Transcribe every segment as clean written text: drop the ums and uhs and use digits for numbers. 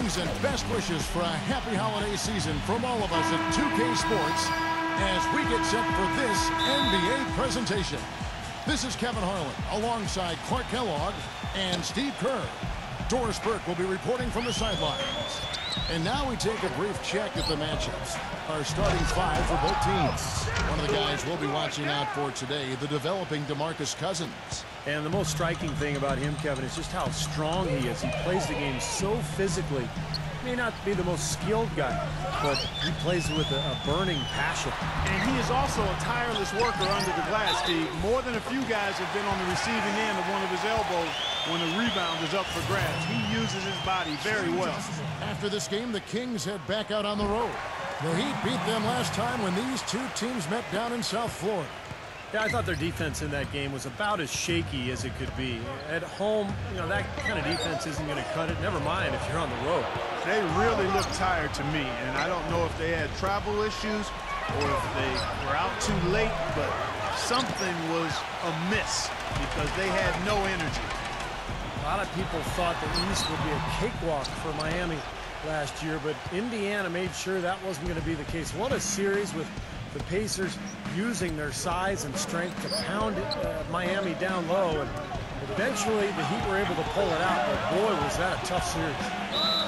Greetings and best wishes for a happy holiday season from all of us at 2K Sports as we get set for this NBA presentation. This is Kevin Harlan alongside Clark Kellogg and Steve Kerr. Doris Burke will be reporting from the sidelines. And now we take a brief check at the matchups. Our starting five for both teams. One of the guys we'll be watching out for today, the developing DeMarcus Cousins. And the most striking thing about him, Kevin, is just how strong he is. He plays the game so physically. May not be the most skilled guy, but he plays with a burning passion. And he is also a tireless worker under the glass, Steve. More than a few guys have been on the receiving end of one of his elbows when the rebound is up for grabs. He uses his body very well. After this game, the Kings head back out on the road. The Heat beat them last time when these two teams met down in South Florida. Yeah, I thought their defense in that game was about as shaky as it could be. At home, you know, that kind of defense isn't going to cut it. Never mind if you're on the road. They really look tired to me, and I don't know if they had travel issues or if they were out too late, but something was amiss because they had no energy. A lot of people thought the East would be a cakewalk for Miami last year, but Indiana made sure that wasn't going to be the case. What a series with the Pacers using their size and strength to pound Miami down low, and eventually the Heat were able to pull it out, but boy, was that a tough series.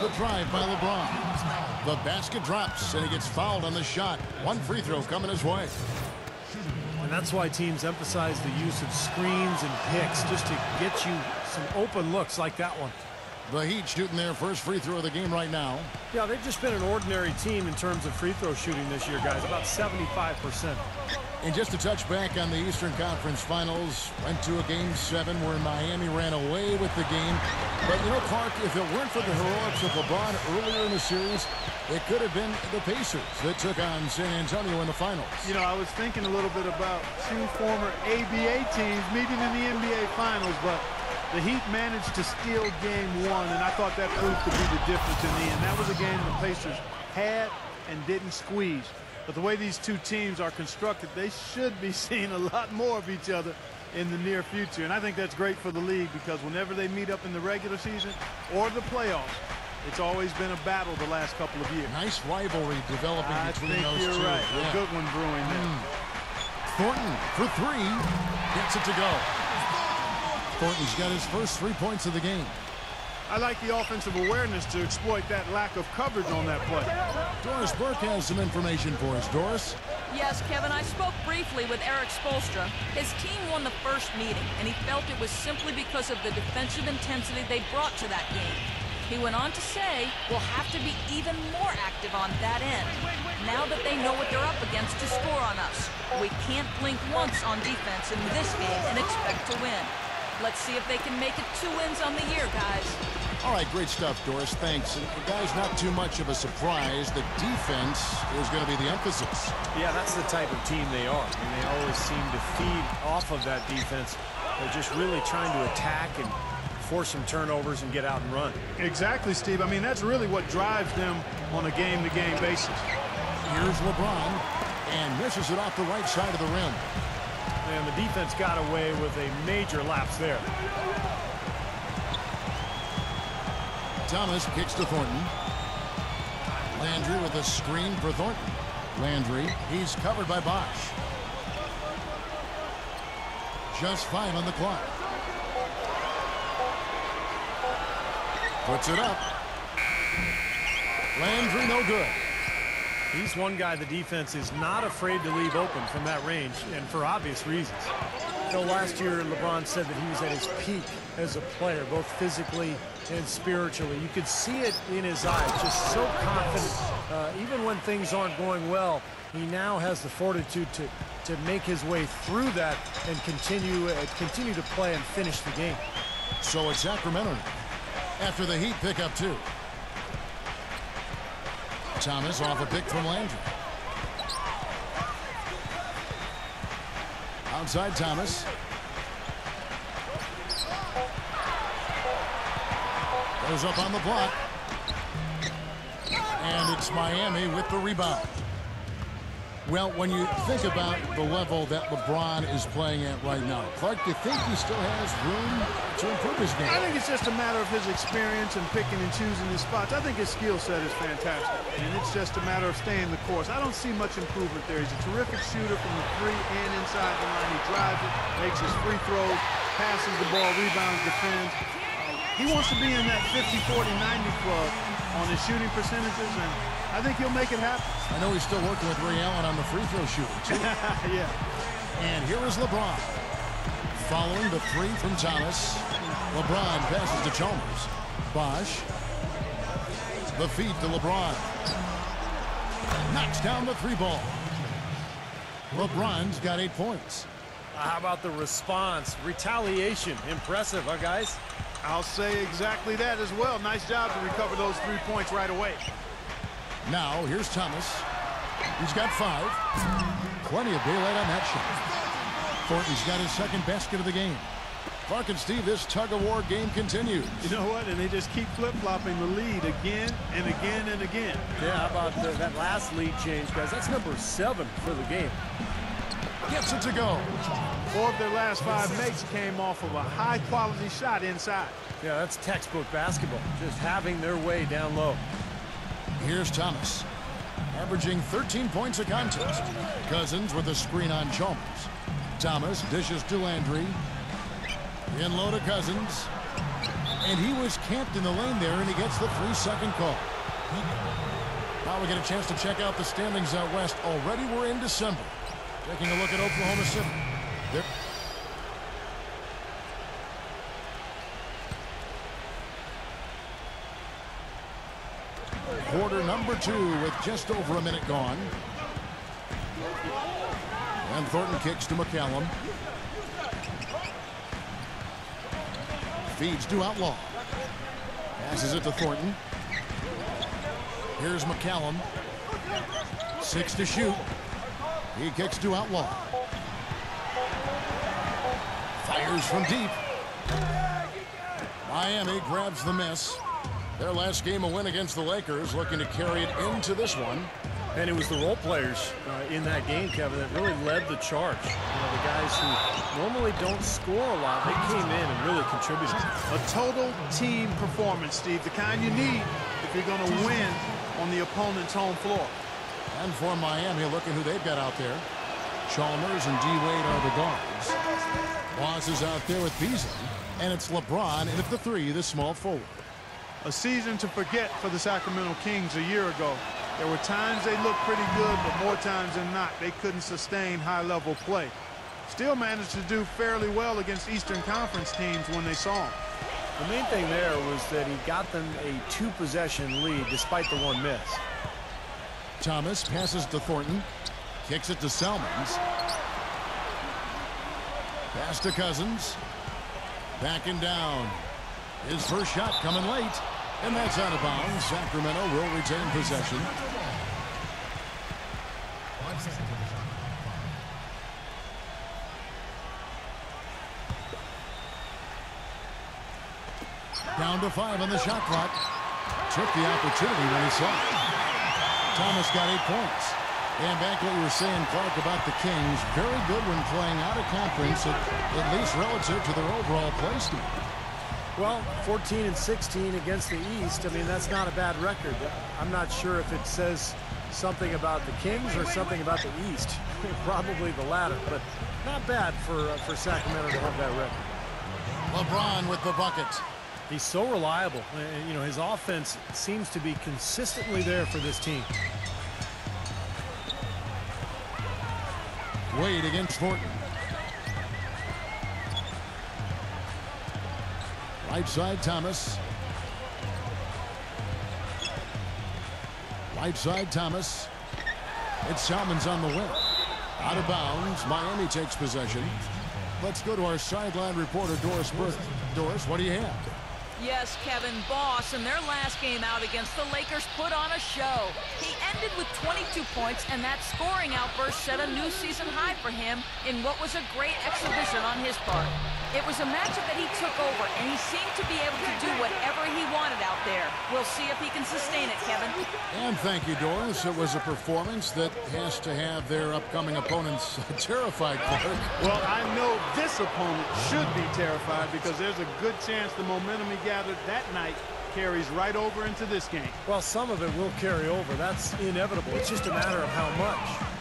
The drive by LeBron. The basket drops, and he gets fouled on the shot. One free throw coming his way. And that's why teams emphasize the use of screens and picks just to get you some open looks like that one. The Heat shooting their first free throw of the game right now. Yeah, they've just been an ordinary team in terms of free throw shooting this year, guys, about 75%. And just to touch back on the Eastern Conference Finals, went to a Game 7 where Miami ran away with the game. But, you know, Clark, if it weren't for the heroics of LeBron earlier in the series, it could have been the Pacers that took on San Antonio in the finals. You know, I was thinking a little bit about two former ABA teams meeting in the NBA Finals, but the Heat managed to steal Game 1, and I thought that proved to be the difference in the end. That was a game the Pacers had and didn't squeeze. But the way these two teams are constructed, they should be seeing a lot more of each other in the near future. And I think that's great for the league because whenever they meet up in the regular season or the playoffs, it's always been a battle the last couple of years. Nice rivalry developing between those two. I think you're right. Yeah. A good one brewing there. Thornton for three. Gets it to go. Thornton's got his first 3 points of the game. I like the offensive awareness to exploit that lack of coverage on that play. Doris Burke has some information for us. Doris? Yes, Kevin, I spoke briefly with Eric Spoelstra. His team won the first meeting, and he felt it was simply because of the defensive intensity they brought to that game. He went on to say, we'll have to be even more active on that end, now that they know what they're up against to score on us. We can't blink once on defense in this game and expect to win. Let's see if they can make it 2 wins on the year, guys. All right, great stuff, Doris. Thanks. And guys, not too much of a surprise that defense is going to be the emphasis. Yeah, that's the type of team they are. I mean, they always seem to feed off of that defense. They're just really trying to attack and force some turnovers and get out and run. Exactly, Steve. I mean, that's really what drives them on a game-to-game basis. Here's LeBron, and misses it off the right side of the rim. And the defense got away with a major lapse there. Thomas kicks to Thornton. Landry with a screen for Thornton. Landry, he's covered by Bosch. Just 5 on the clock. Puts it up. Landry no good. He's one guy the defense is not afraid to leave open from that range, and for obvious reasons. You know, last year, LeBron said that he was at his peak as a player, both physically and spiritually. You could see it in his eyes, just so confident. Even when things aren't going well, he now has the fortitude to make his way through that and continue to play and finish the game. So it's Sacramento after the Heat pick up 2. Thomas off a pick from Landry. Outside Thomas. Goes up on the block. And it's Miami with the rebound. Well, when you think about the level that LeBron is playing at right now, Clark, do you think he still has room to improve his game? I think it's just a matter of his experience and picking and choosing his spots. I think his skill set is fantastic, and it's just a matter of staying the course. I don't see much improvement there. He's a terrific shooter from the three and inside the line. He drives it, makes his free throws, passes the ball, rebounds, defends. He wants to be in that 50, 40, 90 club on his shooting percentages, and I think he'll make it happen. I know he's still working with Ray Allen on the free throw shooting, too. Yeah. And here is LeBron. Following the three from Thomas. LeBron passes to Chalmers. Bosh. The feed to LeBron. Knocks down the three ball. LeBron's got 8 points. How about the response? Retaliation. Impressive, huh, guys? I'll say exactly that as well. Nice job to recover those 3 points right away. Now, here's Thomas. He's got 5. Plenty of daylight on that shot. Thornton's got his second basket of the game. Clark and Steve, this tug-of-war game continues. You know what? And they just keep flip-flopping the lead again and again and again. Yeah, how about that last lead change, guys? That's number 7 for the game. Gets it to go. 4 of their last 5 makes came off of a high-quality shot inside. Yeah, that's textbook basketball. Just having their way down low. Here's Thomas, averaging 13 points a contest. Cousins with a screen on Chalmers. Thomas dishes to Landry. In low to Cousins. And he was camped in the lane there, and he gets the 3-second call. Now we get a chance to check out the standings out west. Already we're in December. Taking a look at Oklahoma City. Quarter number 2 with just over a minute gone. And Thornton kicks to McCallum. Feeds to Outlaw. Passes it to Thornton. Here's McCallum. 6 to shoot. He kicks to Outlaw. Fires from deep. Miami grabs the miss. Their last game a win against the Lakers, looking to carry it into this one. And it was the role players in that game, Kevin, that really led the charge. You know, the guys who normally don't score a lot, they came in and really contributed. A total team performance, Steve, the kind you need if you're going to win on the opponent's home floor. And for Miami, look at who they've got out there. Chalmers and D-Wade are the guards. Boss is out there with Beasley. And it's LeBron in at the 3, the small forward. A season to forget for the Sacramento Kings a year ago. There were times they looked pretty good, but more times than not, they couldn't sustain high-level play. Still managed to do fairly well against Eastern Conference teams when they saw him. The main thing there was that he got them a 2-possession lead despite the 1 miss. Thomas passes to Thornton. Kicks it to Salmons. Pass to Cousins. Backing down. His first shot coming late. And that's out of bounds. Sacramento will retain possession. Down to 5 on the shot clock. Took the opportunity when he saw it. Thomas got 8 points. And back to what you were saying, Clark, about the Kings. Very good when playing out of conference, at least relative to their overall play style. Well, 14-16 against the East. I mean, that's not a bad record. I'm not sure if it says something about the Kings or something about the East. Probably the latter, but not bad for Sacramento to have that record. LeBron with the bucket. He's so reliable. You know, his offense seems to be consistently there for this team. Wade against Thornton. Right side, Thomas. Right side, Thomas. It's Salmons on the wing. Out of bounds. Miami takes possession. Let's go to our sideline reporter, Doris Burke. Doris, what do you have? Yes, Kevin, Boss in their last game out against the Lakers put on a show. He ended with 22 points, and that scoring outburst set a new season high for him in what was a great exhibition on his part. It was a matchup that he took over, and he seemed to be able to do whatever he wanted out there. We'll see if he can sustain it, Kevin. And thank you, Doris. It was a performance that has to have their upcoming opponents terrified, Clark. Well, I know this opponent should be terrified because there's a good chance the momentum he gathered that night carries right over into this game. Well, some of it will carry over. That's inevitable. It's just a matter of how much.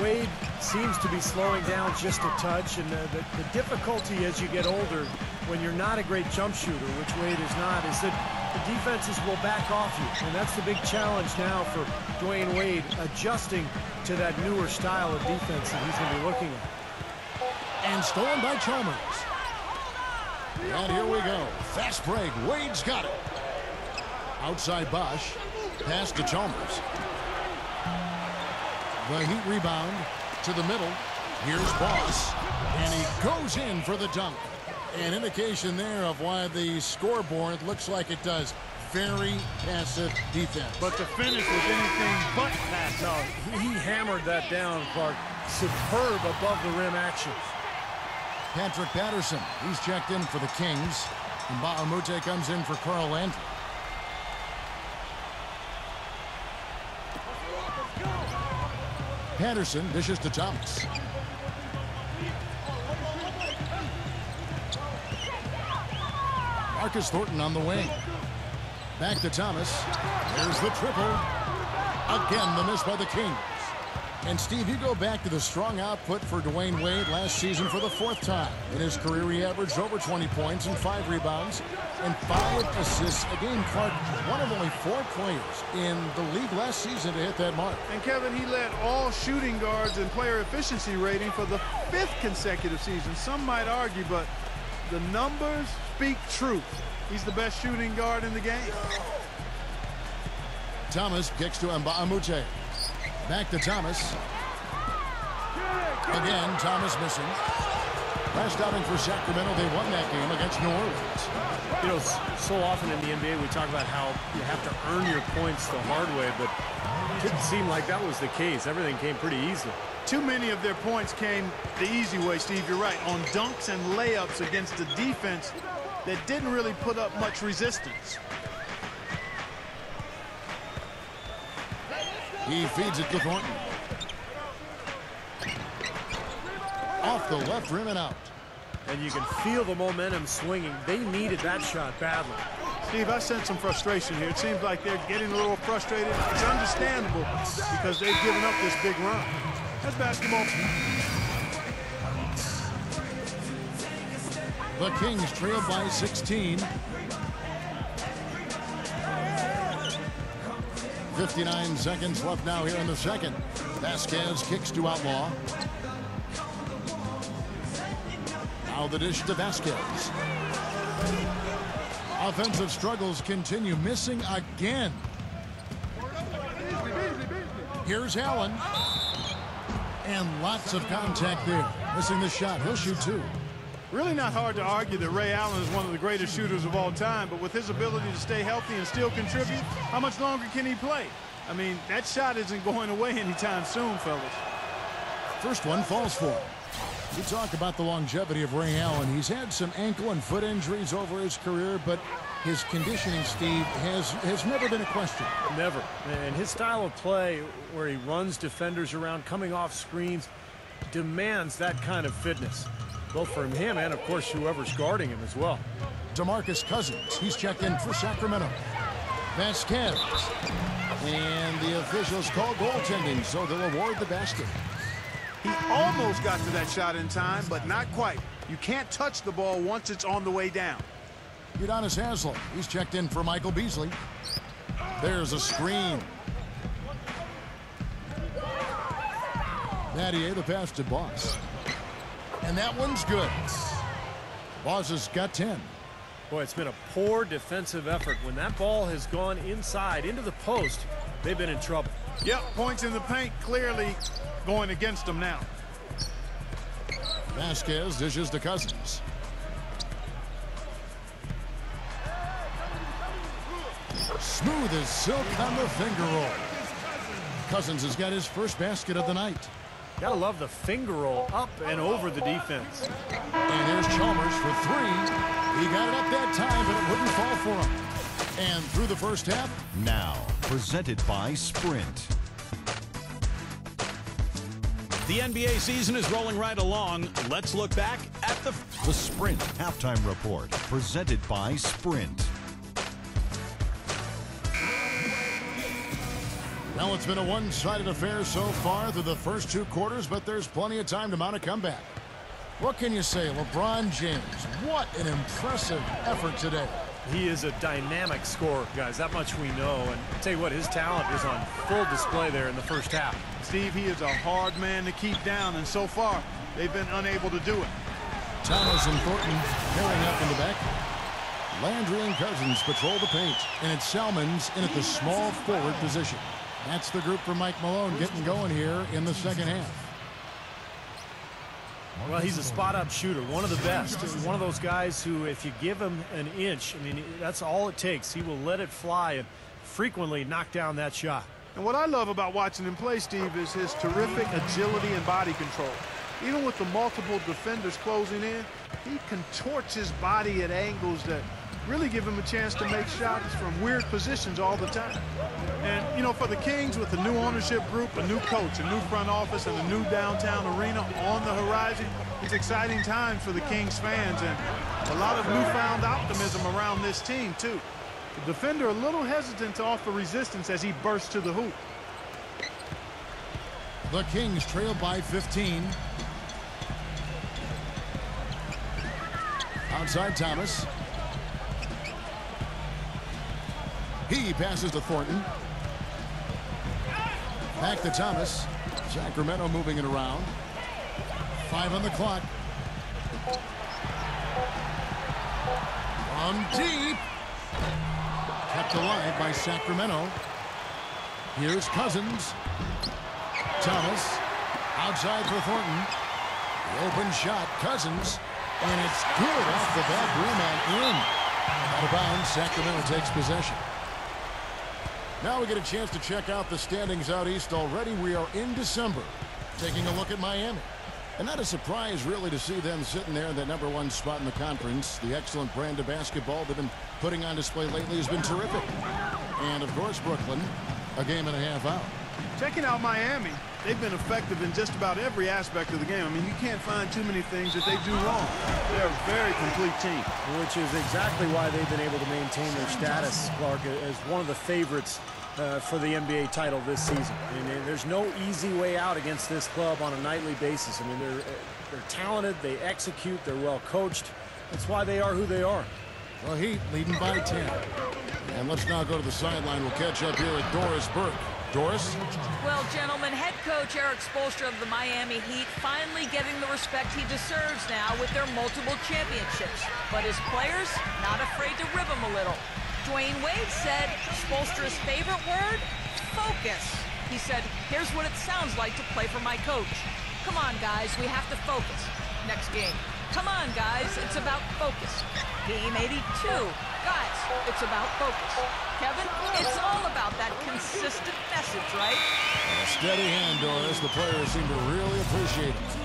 Wade seems to be slowing down just a touch, and the difficulty as you get older when you're not a great jump shooter, which Wade is not, is that the defenses will back off you, and that's the big challenge now for Dwayne Wade, adjusting to that newer style of defense that he's going to be looking at. And stolen by Chalmers. And here we go. Fast break. Wade's got it. Outside Bosch. Pass to Chalmers. The Heat rebound to the middle. Here's Boss. And he goes in for the dunk. An indication there of why the scoreboard looks like it does. Very passive defense. But the finish was anything but passive. No, he hammered that down, Clark. Superb above the rim action. Patrick Patterson, he's checked in for the Kings. And Mbah-a-Moute comes in for Carl Landry. Patterson dishes to Thomas. Marcus Thornton on the wing. Back to Thomas. There's the triple. Again, the miss by the Kings. And, Steve, you go back to the strong output for Dwayne Wade last season for the 4th time. In his career, he averaged over 20 points and 5 rebounds and 5 assists a game. Clark, one of only 4 players in the league last season to hit that mark. And, Kevin, he led all shooting guards in player efficiency rating for the 5th consecutive season. Some might argue, but the numbers speak truth. He's the best shooting guard in the game. Thomas kicks to Mbah-a-Moute. Back to Thomas. Again, Thomas missing. Last outing for Sacramento, they won that game against New Orleans. You know, so often in the NBA we talk about how you have to earn your points the hard way, but it didn't seem like that was the case. Everything came pretty easily. Too many of their points came the easy way, Steve. You're right. On dunks and layups against a defense that didn't really put up much resistance. He feeds it to Thornton. Off the left rim and out. And you can feel the momentum swinging. They needed that shot badly. Steve, I sense some frustration here. It seems like they're getting a little frustrated. It's understandable because they've given up this big run. That's basketball. The Kings trail by 16. 59 seconds left now here in the second. Vasquez kicks to Outlaw. Now the dish to Vasquez. Offensive struggles continue. Missing again. Here's Allen. And lots of contact there. Missing the shot. He'll shoot 2. Really not hard to argue that Ray Allen is one of the greatest shooters of all time, but with his ability to stay healthy and still contribute, how much longer can he play? I mean, that shot isn't going away anytime soon, fellas. First one falls for him. We talk about the longevity of Ray Allen. He's had some ankle and foot injuries over his career, but his conditioning, Steve, has never been a question. Never. And his style of play, where he runs defenders around, coming off screens, demands that kind of fitness. Both from him and, of course, whoever's guarding him as well. DeMarcus Cousins, he's checked in for Sacramento. Vasquez. And the officials call goaltending, so they'll award the basket. He almost got to that shot in time, but not quite. You can't touch the ball once it's on the way down. Udonis Haslem, he's checked in for Michael Beasley. There's a screen. Battier, the pass to Boss. And that one's good. Boss has got 10. Boy, it's been a poor defensive effort. When that ball has gone inside into the post, they've been in trouble. Yep, points in the paint clearly going against them now. Vasquez dishes to Cousins. Smooth as silk on the finger roll. Cousins has got his first basket of the night. Gotta love the finger roll up and over the defense. And there's Chalmers for at time, but it wouldn't fall for him. And through the first half. Now, presented by Sprint. The NBA season is rolling right along. Let's look back at the Sprint Halftime Report, presented by Sprint. Well, it's been a one-sided affair so far through the first 2 quarters, but there's plenty of time to mount a comeback. What can you say? LeBron James, what an impressive effort today. He is a dynamic scorer, guys. That much we know. And I'll tell you what, his talent is on full display there in the first half. Steve, he is a hard man to keep down, and so far, they've been unable to do it. Thomas and Thornton pairing up in the back. Landry and Cousins patrol the paint, and it's Salmons in at the small forward position. That's the group for Mike Malone getting going here in the second half. Well, he's a spot-up shooter, one of the best. One of those guys who, if you give him an inch, I mean, that's all it takes. He will let it fly and frequently knock down that shot. And what I love about watching him play, Steve, is his terrific agility and body control. Even with the multiple defenders closing in, he contorts his body at angles that really give him a chance to make shots from weird positions all the time. And, you know, for the Kings, with a new ownership group, a new coach, a new front office, and a new downtown arena on the horizon, it's exciting times for the Kings fans and a lot of newfound optimism around this team, too. The defender a little hesitant to offer resistance as he bursts to the hoop. The Kings trail by 15. Outside Thomas. He passes to Thornton. Back to Thomas. Sacramento moving it around. 5 on the clock. From deep. Kept alive by Sacramento. Here's Cousins. Thomas. Outside for Thornton. The open shot. Cousins. And it's good off the back rim and in. Out of bounds. Sacramento takes possession. Now we get a chance to check out the standings out east already. We are in December, taking a look at Miami. And not a surprise, really, to see them sitting there in that #1 spot in the conference. The excellent brand of basketball they've been putting on display lately has been terrific. And, of course, Brooklyn, a game and a half out. Checking out Miami, they've been effective in just about every aspect of the game. I mean, you can't find too many things that they do wrong. They're a very complete team. Which is exactly why they've been able to maintain their status, Clark, as one of the favorites for the NBA title this season. And there's no easy way out against this club on a nightly basis. I mean, they're talented, they execute, they're well coached. That's why they are who they are. Well, Heat leading by 10. And let's now go to the sideline. We'll catch up here at Doris Burke. Doris? Well, gentlemen, head coach Erik Spoelstra of the Miami Heat finally getting the respect he deserves now with their multiple championships. But his players, not afraid to rib him a little. Dwayne Wade said Spoelstra's favorite word, focus. He said, here's what it sounds like to play for my coach. Come on, guys, we have to focus. Next game. Come on, guys, it's about focus. Game 82. Guys, it's about focus. Kevin, it's all about that consistent message, right? A steady hand, Doris. The players seem to really appreciate it.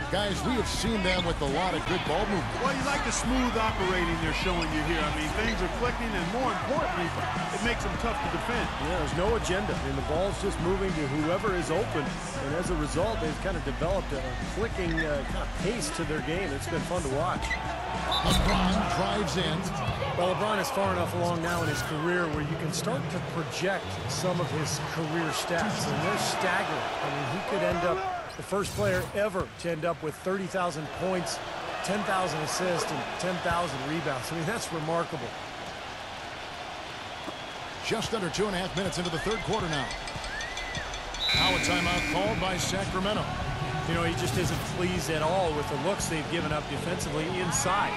Guys, we have seen them with a lot of good ball movement. Well, you like the smooth operating they're showing you here. I mean, things are clicking, and more importantly, it makes them tough to defend. Yeah, there's no agenda. I mean, the ball's just moving to whoever is open. And as a result, they've kind of developed a clicking kind of pace to their game. It's been fun to watch. LeBron drives in. Well, LeBron is far enough along now in his career where you can start to project some of his career stats, and they're staggering. I mean, he could end up the first player ever to end up with 30,000 points, 10,000 assists, and 10,000 rebounds. I mean, that's remarkable. Just under 2.5 minutes into the third quarter now. Now a timeout called by Sacramento. You know, he just isn't pleased at all with the looks they've given up defensively inside.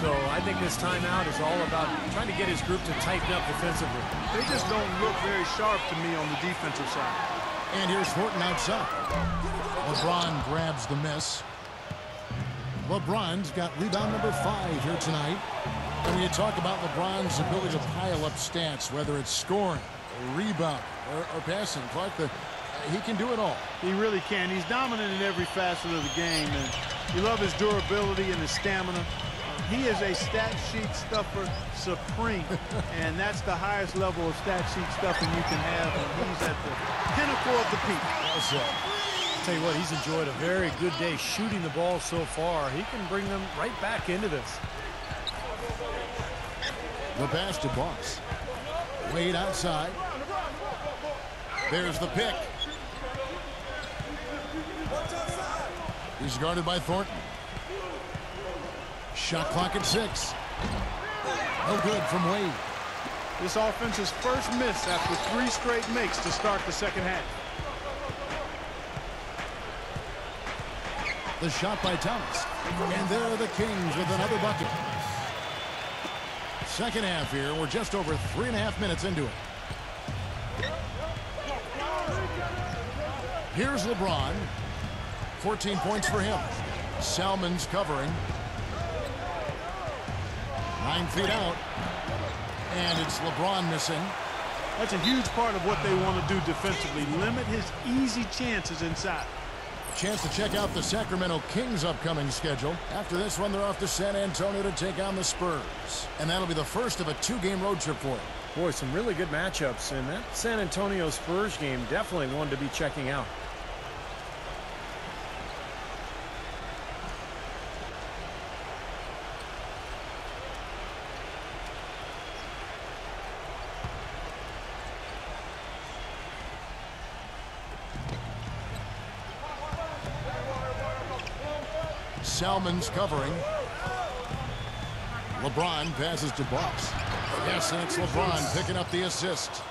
So I think this timeout is all about trying to get his group to tighten up defensively. They just don't look very sharp to me on the defensive side. And here's Thornton outside. LeBron grabs the miss. LeBron's got rebound number 5 here tonight. And when you talk about LeBron's ability to pile up stats, whether it's scoring, or rebound, or passing, Clark, he can do it all. He really can. He's dominant in every facet of the game, and you love his durability and his stamina. He is a stat sheet stuffer supreme, and that's the highest level of stat sheet stuffing you can have, and he's at the pinnacle of the peak. Well said. Tell you what, he's enjoyed a very good day shooting the ball so far. He can bring them right back into this. The pass to Boss. Wade outside. There's the pick. He's guarded by Thornton. Shot clock at 6. No good from Wade. This offense's first miss after 3 straight makes to start the second half. The shot by Thomas. And there are the Kings with another bucket. Second half here. We're just over 3.5 minutes into it. Here's LeBron. 14 points for him. Salmon's covering. 9 feet out. And it's LeBron missing. That's a huge part of what they want to do defensively. Limit his easy chances inside. Chance to check out the Sacramento Kings' upcoming schedule. After this one, they're off to San Antonio to take on the Spurs. And that'll be the first of a 2-game road trip for them. Boy, some really good matchups, and that San Antonio Spurs game definitely one to be checking out. Salmon's covering. LeBron passes to Boss. Yes, that's LeBron picking up the assist.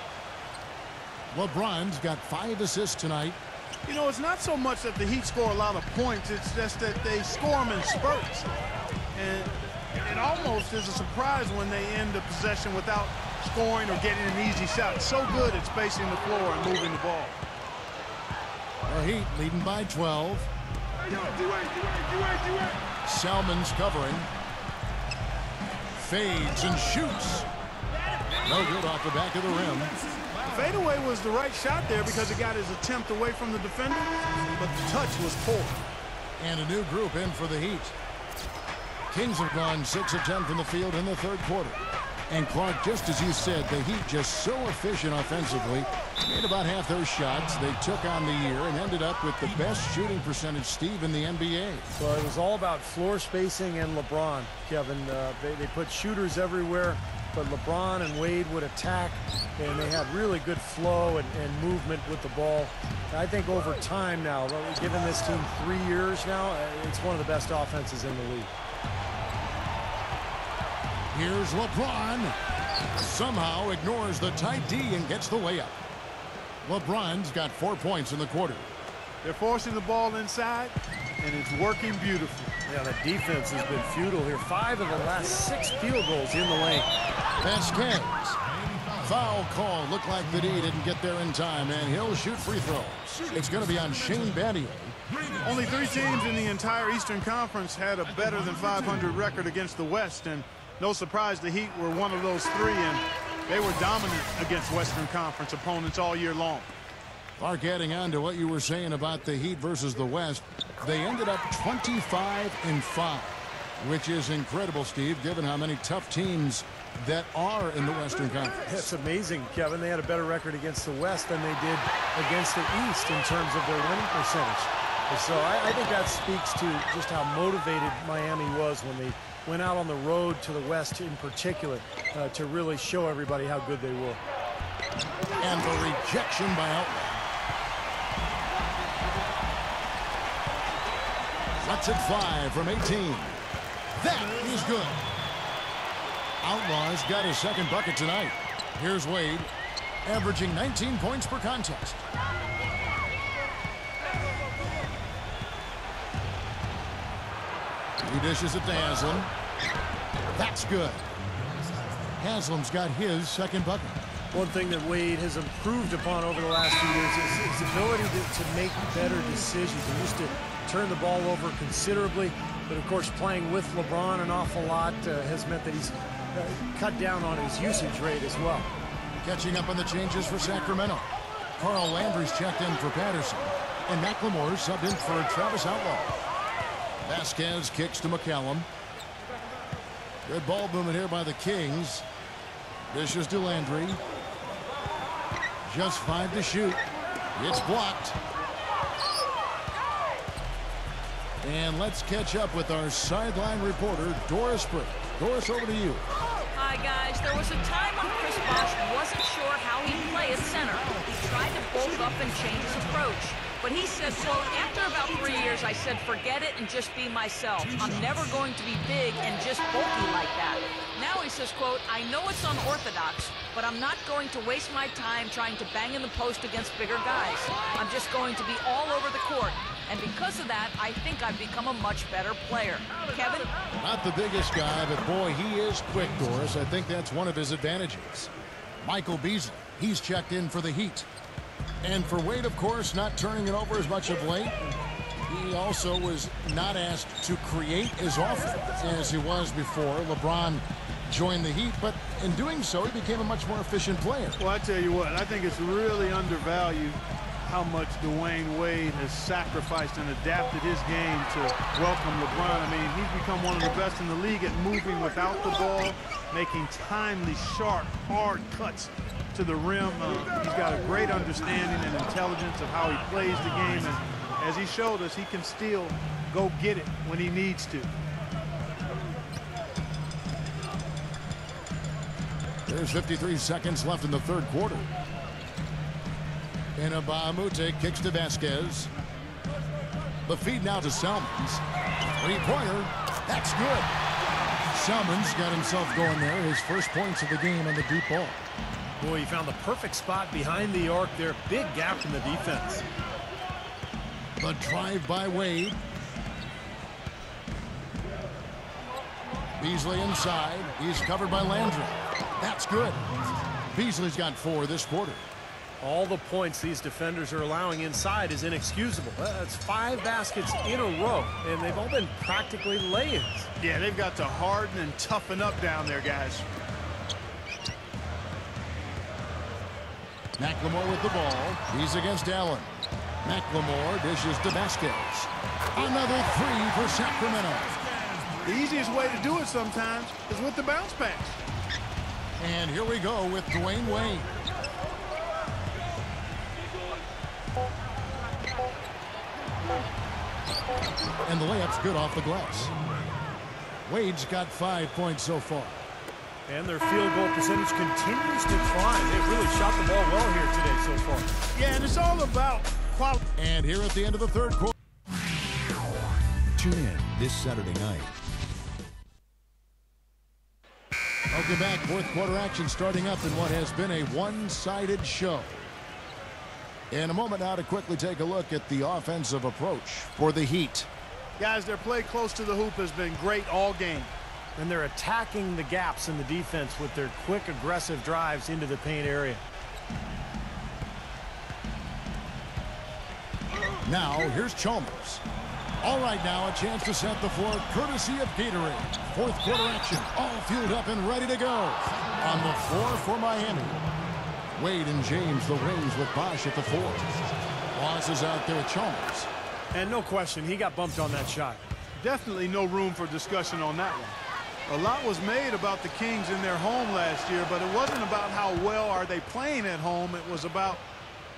LeBron's got 5 assists tonight. You know, it's not so much that the Heat score a lot of points. It's just that they score them in spurts. And it almost is a surprise when they end the possession without scoring or getting an easy shot. So good at spacing the floor and moving the ball. The Heat leading by 12. Salmon's covering. Fades and shoots. No good off the back of the rim. The fadeaway was the right shot there because it got his attempt away from the defender, but the touch was poor. And a new group in for the Heat. Kings have gone 6 of 10 from the field in the third quarter. And Clark, just as you said, the Heat just so efficient offensively. Made about half those shots they took on the year and ended up with the best shooting percentage, Steve, in the NBA. Well, it was all about floor spacing and LeBron, Kevin. They put shooters everywhere, but LeBron and Wade would attack, and they had really good flow and movement with the ball. I think over time now, given this team 3 years now, it's one of the best offenses in the league. Here's LeBron. Somehow ignores the tight D and gets the layup. LeBron's got 4 points in the quarter. They're forcing the ball inside, and it's working beautifully. Yeah, the defense has been futile here. 5 of the last 6 field goals in the lane. Vasquez. Foul call. Looked like the D didn't get there in time, and he'll shoot free throws. It's going to be on Shane Battier. Only 3 teams in the entire Eastern Conference had a better than 500 record against the West, and no surprise the Heat were one of those 3, and they were dominant against Western Conference opponents all year long. Clark, adding on to what you were saying about the Heat versus the West, they ended up 25-5, which is incredible, Steve, given how many tough teams that are in the Western Conference. It's amazing, Kevin. They had a better record against the West than they did against the East in terms of their winning percentage. So I think that speaks to just how motivated Miami was when they went out on the road to the West in particular to really show everybody how good they were. And the rejection by Outlaw. Lets it fly from 18. That is good. Outlaw's got his second bucket tonight. Here's Wade, averaging 19 points per contest. He dishes it to Haslem. That's good. Haslem's got his second bucket. One thing that Wade has improved upon over the last few years is his ability to make better decisions. He used to turn the ball over considerably, but of course playing with LeBron an awful lot has meant that he's cut down on his usage rate as well. Catching up on the changes for Sacramento. Carl Landry's checked in for Patterson. And McLemore subbed in for Travis Outlaw. Vasquez kicks to McCallum. Good ball movement here by the Kings. Dishes to Landry. Just 5 to shoot. It's blocked. And let's catch up with our sideline reporter, Doris Burke. Doris, over to you. Hi, guys. There was a time when Chris Bosh wasn't sure how he'd play at center. He tried to bulk up and change his approach. But he said, quote, after about 3 years, I said, forget it and just be myself. I'm never going to be big and just bulky like that. Now he says, quote, I know it's unorthodox, but I'm not going to waste my time trying to bang in the post against bigger guys. I'm just going to be all over the court. And because of that, I think I've become a much better player. Kevin? Not the biggest guy, but boy, he is quick, Doris. I think that's one of his advantages. Michael Beasley, he's checked in for the Heat. And for Wade, of course, not turning it over as much of late. He also was not asked to create as often as he was before. LeBron joined the Heat, but in doing so, he became a much more efficient player. Well, I tell you what, I think it's really undervalued how much Dwayne Wade has sacrificed and adapted his game to welcome LeBron. I mean, he's become one of the best in the league at moving without the ball, making timely, sharp, hard cuts to the rim. He's got a great understanding and intelligence of how he plays the game, and as he showed us, he can still go get it when he needs to. There's 53 seconds left in the third quarter. And Mbah-a-Moute kicks to Vasquez. The feed now to Salmons. Three-pointer. That's good. Salmons got himself going there. His first points of the game on the deep ball. Boy, he found the perfect spot behind the arc there. Big gap in the defense. The drive by Wade. Beasley inside. He's covered by Landry. That's good. Beasley's got 4 this quarter. All the points these defenders are allowing inside is inexcusable. That's 5 baskets in a row, and they've all been practically lay-ins. Yeah, they've got to harden and toughen up down there, guys. McLemore with the ball. He's against Allen. McLemore dishes to Vasquez. Another 3 for Sacramento. The easiest way to do it sometimes is with the bounce pass. And here we go with Dwayne Wade. And the layup's good off the glass. Wade's got 5 points so far. And their field goal percentage continues to climb. They really shot the ball well here today so far. Yeah, and it's all about quality. And here at the end of the third quarter. Tune in this Saturday night. Welcome back. Fourth quarter action starting up in what has been a one-sided show. In a moment now to quickly take a look at the offensive approach for the Heat. Guys, their play close to the hoop has been great all game. And they're attacking the gaps in the defense with their quick, aggressive drives into the paint area. Now, here's Chalmers. All right, now a chance to set the floor courtesy of Gatorade. Fourth quarter action, all fueled up and ready to go. On the floor for Miami. Wade and James, the wings with Bosh at the 4. Bosh is out there with Chalmers. And no question, he got bumped on that shot. Definitely no room for discussion on that one. A lot was made about the Kings in their home last year, but it wasn't about how well are they playing at home. It was about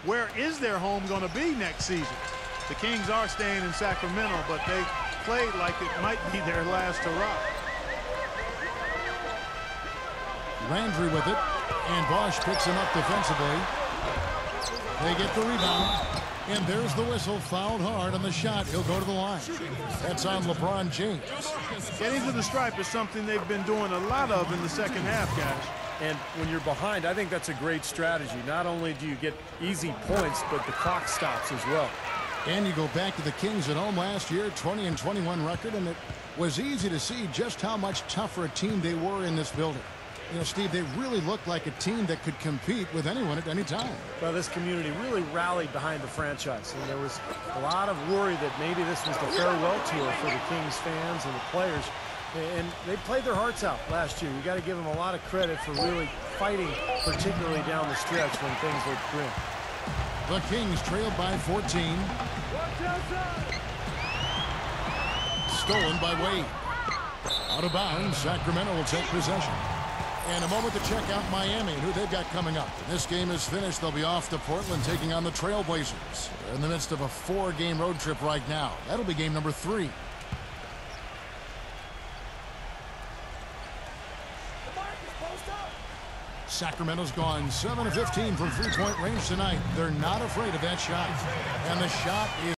where is their home going to be next season. The Kings are staying in Sacramento, but they played like it might be their last hurrah. Landry with it, and Bosh picks him up defensively. They get the rebound, and there's the whistle. Fouled hard on the shot. He'll go to the line. That's on LeBron James. Getting to the stripe is something they've been doing a lot of in the second half, guys. And when you're behind, I think that's a great strategy. Not only do you get easy points, but the clock stops as well. And you go back to the Kings at home last year, 20-21 record, and it was easy to see just how much tougher a team they were in this building. You know, Steve, they really looked like a team that could compete with anyone at any time. Well, this community really rallied behind the franchise, and there was a lot of worry that maybe this was the farewell tour for the Kings fans and the players. And they played their hearts out last year. You got to give them a lot of credit for really fighting, particularly down the stretch when things looked grim. The Kings trailed by 14. Stolen by Wade. Out of bounds, Sacramento will take possession. And a moment to check out Miami and who they've got coming up. When this game is finished, they'll be off to Portland taking on the Trailblazers. They're in the midst of a 4-game road trip right now. That'll be game number 3. Sacramento's gone 7 of 15 from three-point range tonight. They're not afraid of that shot. And the shot is